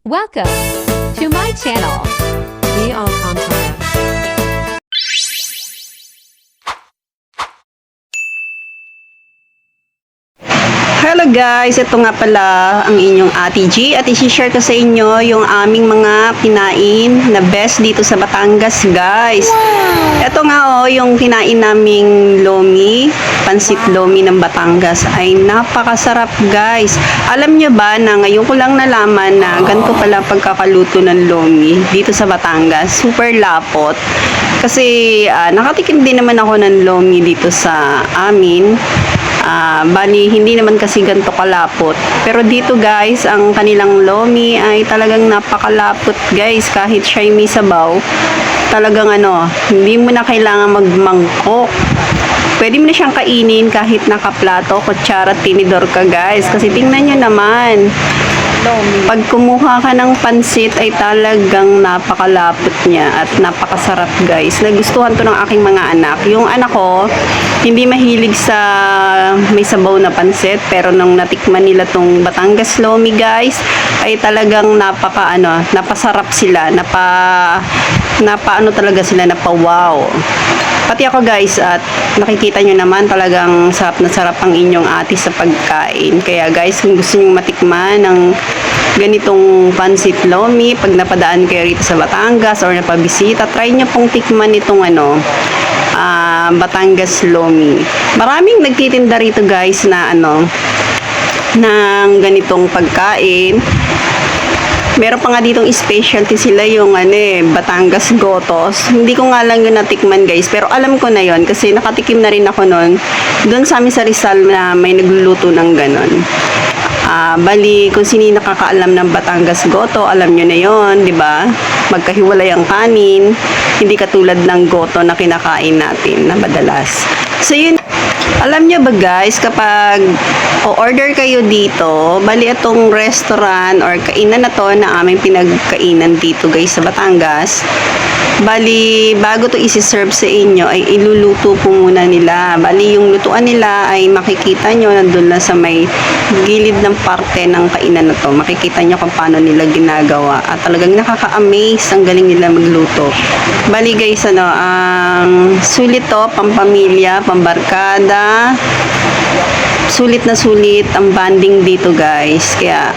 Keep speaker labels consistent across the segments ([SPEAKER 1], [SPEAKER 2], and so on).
[SPEAKER 1] Welcome to my channel.
[SPEAKER 2] Be Alcantara.
[SPEAKER 3] Hello guys, ito nga pala ang inyong Ate G at i-share ko sa inyo yung aming mga kinain na best dito sa Batangas guys. Ito nga yung kinain naming lomi, pansit lomi ng Batangas ay napakasarap guys. Alam nyo ba na ngayon ko lang nalaman na ganito pala pagkakaluto ng lomi dito sa Batangas. Super lapot. Kasi nakatikim din naman ako ng lomi dito sa amin. Bali, hindi naman kasi ganito kalapot. Pero dito guys, ang kanilang lomi ay talagang napakalapot guys. Kahit siya may sabaw, talagang hindi mo na kailangan magmangkok. Pwede mo na siyang kainin kahit nakaplato, kutsara, tinidor ka guys. Kasi tingnan nyo naman, pag kumuha ka ng pansit ay talagang napakalapot niya at napakasarap guys. Nagustuhan to ng aking mga anak. Yung anak ko, hindi mahilig sa may sabaw na pansit, pero nung natikman nila tong Batangas lomi guys, ay talagang napasarap sila, talaga sila, wow. Pati ako guys, at nakikita nyo naman talagang sarap na sarap ang inyong ate sa pagkain. Kaya guys, kung gusto nyo matikman ng ganitong pansit lomi, pag napadaan kayo rito sa Batangas or napabisita, try nyo pong tikman itong Batangas lomi. Maraming nagtitinda rito guys na ng ganitong pagkain. Meron pa nga ditong specialty sila yung Batangas Gotos. Hindi ko nga lang yun natikman guys, pero alam ko na yon kasi nakatikim na rin ako noon doon sa amin sa Rizal na may nagluluto ng ganon. Bali, kung sino nakakaalam ng Batangas Goto, alam nyo na yon, di ba? Magkahiwalay ang kanin, hindi katulad ng goto na kinakain natin na madalas. So yun, alam nyo ba guys, kapag o-order kayo dito, bali itong restaurant or kainan na to na aming pinagkainan dito guys sa Batangas, bali bago to isi-serve sa inyo ay iluluto po muna nila. Bali yung lutuan nila ay makikita nyo nandun na sa may gilid ng parte ng kainan na to. Makikita nyo kung paano nila ginagawa at talagang nakaka-amaze, ang galing nila magluto. Bali guys, ang sulit to, pampamilya, pambarkada, sulit na sulit ang banding dito guys. Kaya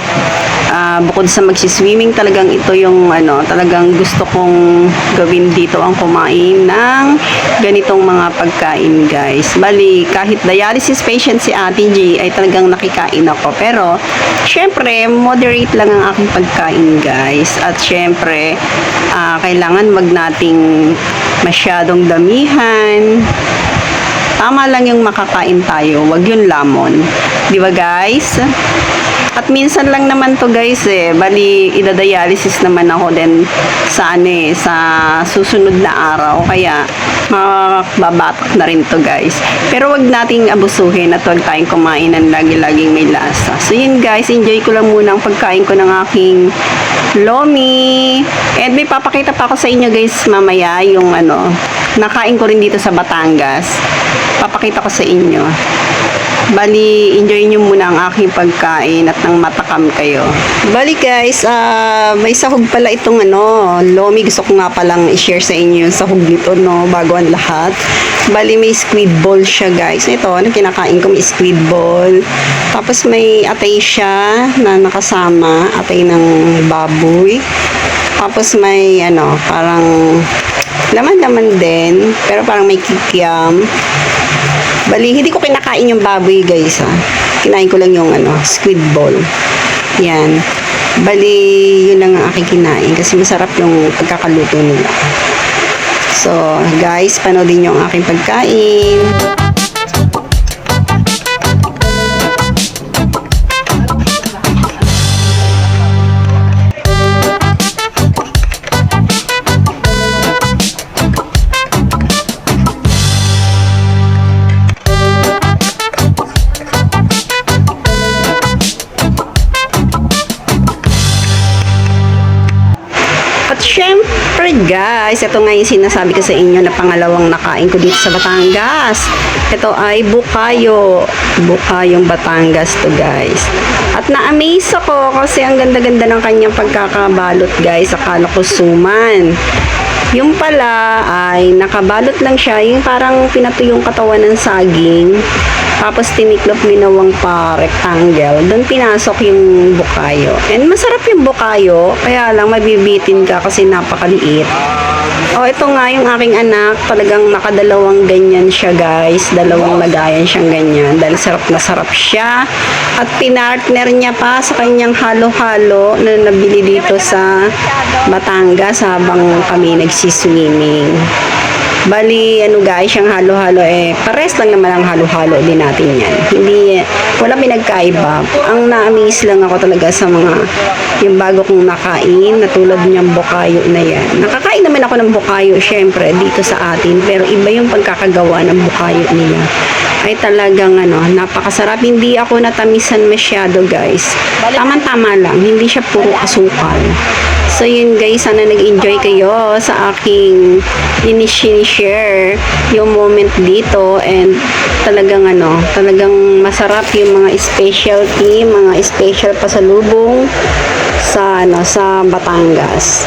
[SPEAKER 3] bukod sa magsiswimming, talagang ito yung talagang gusto kong gawin dito, ang kumain ng ganitong mga pagkain guys. Bali, kahit dialysis patient si Ate G ay talagang nakikain ako, pero syempre moderate lang ang aking pagkain guys. At syempre kailangan wag nating masyadong damihan. Tama lang yung makakain tayo, wag yung lamon. Di ba guys? At minsan lang naman to guys bali idadialysis naman ako din sa sa susunod na araw. Kaya mababatak na rin to guys. Pero wag nating abusuhin at wag tayong kumain ng lagi-laging may lasa. So yun guys, enjoy ko lang muna ang pagkain ko ng aking lomi. And may papakita pa ako sa inyo guys mamaya yung nakain ko rin dito sa Batangas. Papakita ko sa inyo. Bali, enjoy nyo muna ang aking pagkain at nang matakam kayo. Bali guys, may sahog pala itong lomi. Gusto ko nga palang i-share sa inyo yung sahog nito, bago ang lahat. Bali, may squid ball siya guys. Ito, kinakain ko, may squid ball. Tapos may atay siya na nakasama, atay ng baboy. Tapos may parang laman-laman din, pero parang may kikiam. Bali, hindi ko kinakain yung baboy guys Kinain ko lang yung squid ball. Yan. Bali, yun lang ang aking kinain kasi masarap yung pagkakaluto nila. So, guys, panoodin nyo ang aking pagkain. At syempre guys, ito nga yung sinasabi ko sa inyo na pangalawang nakain ko dito sa Batangas. Ito ay bukayo. Bukayong Batangas to guys. At na-amaze ako kasi ang ganda-ganda ng kanyang pagkakabalot guys. Akala ko suman. Yung pala ay nakabalot lang siya. Yung parang pinatuyong katawan ng saging. Tapos tiniklop ginawang pa rectangle. Doon pinasok yung bukayo. And masarap yung bukayo. Kaya lang mabibitin ka kasi napakaliit. Oh, ito nga yung aking anak. Talagang nakadalawang ganyan siya guys. Dalawang lagayan siyang ganyan. Dahil sarap na sarap siya. At pinartner niya pa sa kanyang halo-halo na nabili dito sa Batangas habang kami nagsiswimming. Bali, ano guys, yung halo-halo pares lang naman ang halo-halo din natin yan. Hindi, wala pinagkaiba. Ang na-amaze lang ako talaga sa mga, yung bago kong nakain, na tulad niyang bukayo na yan. Nakakain naman ako ng bukayo, syempre, dito sa atin, pero iba yung pagkakagawa ng bukayo nila. Ay talagang napakasarap. Hindi ako natamisan masyado guys. Tama-tama lang, hindi siya puro asukal. So yun guys, sana nag-enjoy kayo sa aking share yung moment dito, and talagang talagang masarap yung mga specialty, mga special pasalubong sa sa Batangas.